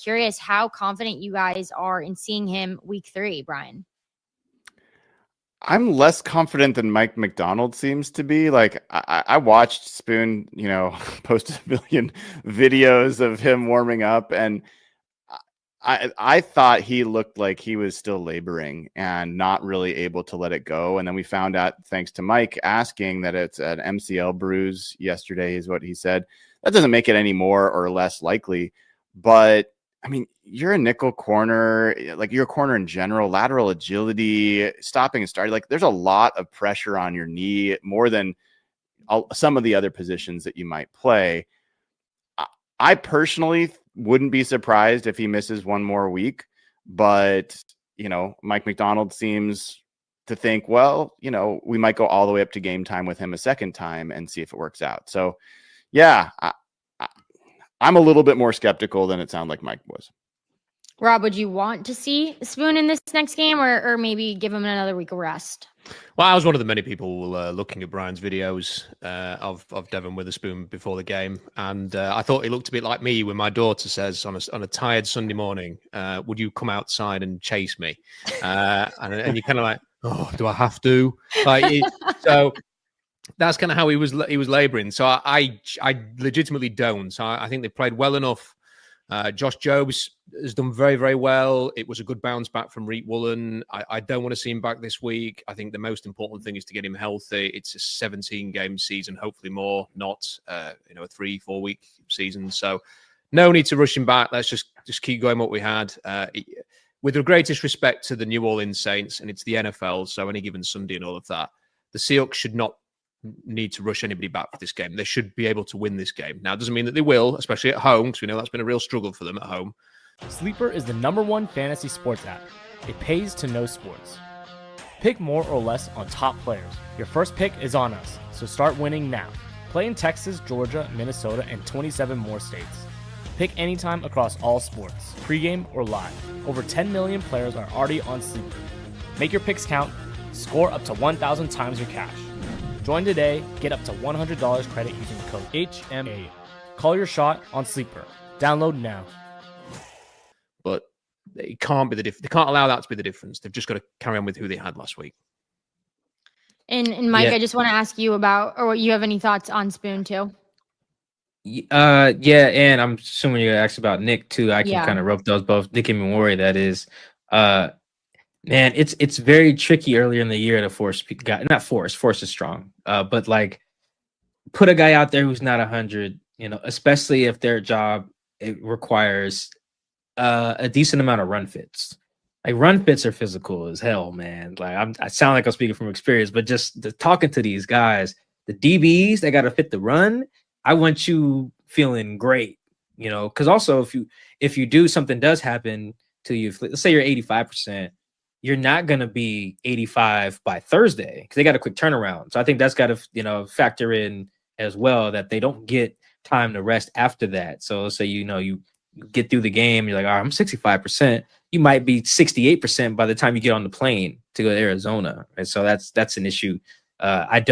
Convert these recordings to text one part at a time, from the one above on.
just curious how confident you guys are in seeing him week 3, Brian. I'm less confident than Mike McDonald seems to be. Like I watched Spoon, post a million videos of him warming up, and I thought he looked like he was still laboring and not really able to let it go. And then we found out, thanks to Mike asking, that it's an MCL bruise yesterday, is what he said. That doesn't make it any more or less likely, but I mean, you're a nickel corner, like you're a corner in general, lateral agility, stopping and starting. Like there's a lot of pressure on your knee, more than some of the other positions that you might play. I personally wouldn't be surprised if he misses one more week, but Mike McDonald seems to think, well, we might go all the way up to game time with him a second time and see if it works out. So yeah, I'm a little bit more skeptical than it sounded like Mike was. Rob, would you want to see Spoon in this next game, or maybe give him another week of rest? Well, I was one of the many people looking at Brian's videos of Devon Witherspoon before the game, and I thought he looked a bit like me when my daughter says on a tired Sunday morning, "Would you come outside and chase me?" And you're kind of like, "Oh, do I have to?" So that's kind of how he was laboring. So I legitimately don't. So I think they played well enough. Josh Jobs has done very, very well. It was a good bounce back from Reek Woolen. I don't want to see him back this week. I think the most important thing is to get him healthy. It's a 17-game season, hopefully more, not a 3-4 week season. So no need to rush him back. Let's just keep going what we had. With the greatest respect to the New Orleans Saints, and it's the NFL, so any given Sunday and all of that, the Seahawks should not need to rush anybody back for this game. They should be able to win this game. Now, it doesn't mean that they will, especially at home, because we know that's been a real struggle for them at home. Sleeper is the #1 fantasy sports app. It pays to know sports. Pick more or less on top players. Your first pick is on us, so start winning now. Play in Texas, Georgia, Minnesota, and 27 more states. Pick anytime across all sports, pregame or live. Over 10 million players are already on Sleeper. Make your picks count. Score up to 1,000 times your cash. Join today, get up to $100 credit using the code HMA. Call your shot on Sleeper. Download now. But it can't be the difference. They can't allow that to be the difference. They've just got to carry on with who they had last week. And Mike, I just want to ask you about, or you have any thoughts on Spoon too? Yeah, and I'm assuming you're gonna ask about Nick too. I can kind of rope those both. Nick and Mori, that is. Man, it's very tricky earlier in the year to force is strong. But like put a guy out there who's not 100, especially if their job it requires a decent amount of run fits. Like run fits are physical as hell, man. Like I sound like I'm speaking from experience, but just talking to these guys, the DBs, they got to fit the run. I want you feeling great, because also if you do something does happen to you, let's say you're 85%. You're not going to be 85 by Thursday because they got a quick turnaround. So I think that's got to, factor in as well that they don't get time to rest after that. So let's say, you get through the game, you're like, all right, I'm 65%. You might be 68% by the time you get on the plane to go to Arizona. And so that's an issue. I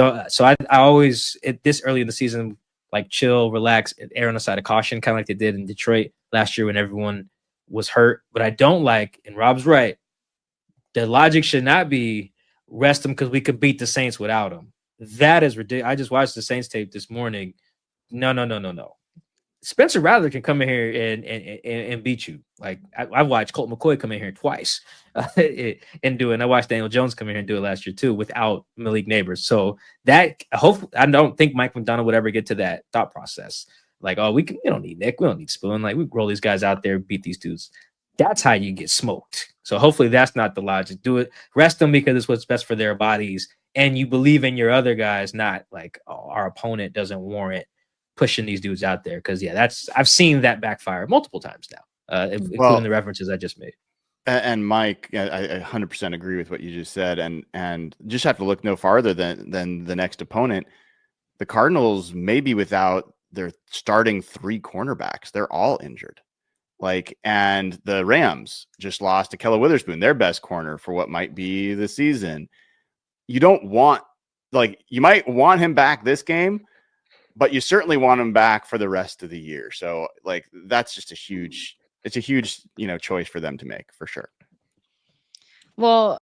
always, at this early in the season, like chill, relax, err on the side of caution, kind of like they did in Detroit last year when everyone was hurt. But I don't like, and Rob's right, the logic should not be rest them because we could beat the Saints without them. That is ridiculous. I just watched the Saints tape this morning. No. Spencer Rattler can come in here and beat you. Like I watched Colt McCoy come in here twice and do it. And I watched Daniel Jones come in here and do it last year too without Malik Neighbors. So I don't think Mike McDonald would ever get to that thought process. Like, oh, we don't need Nick, we don't need Spoon. Like we roll these guys out there, beat these dudes. That's how you get smoked. So hopefully that's not the logic. Do it. Rest them because it's what's best for their bodies. And you believe in your other guys, not like, oh, our opponent doesn't warrant pushing these dudes out there. Because, I've seen that backfire multiple times now, including the references I just made. And Mike, I 100% agree with what you just said. And just have to look no farther than the next opponent. The Cardinals may be without their starting 3 cornerbacks. They're all injured. And the Rams just lost to Ahkello Witherspoon, their best corner for what might be the season. You don't want, you might want him back this game, but you certainly want him back for the rest of the year. So, that's just a huge it's a huge, choice for them to make for sure. Well,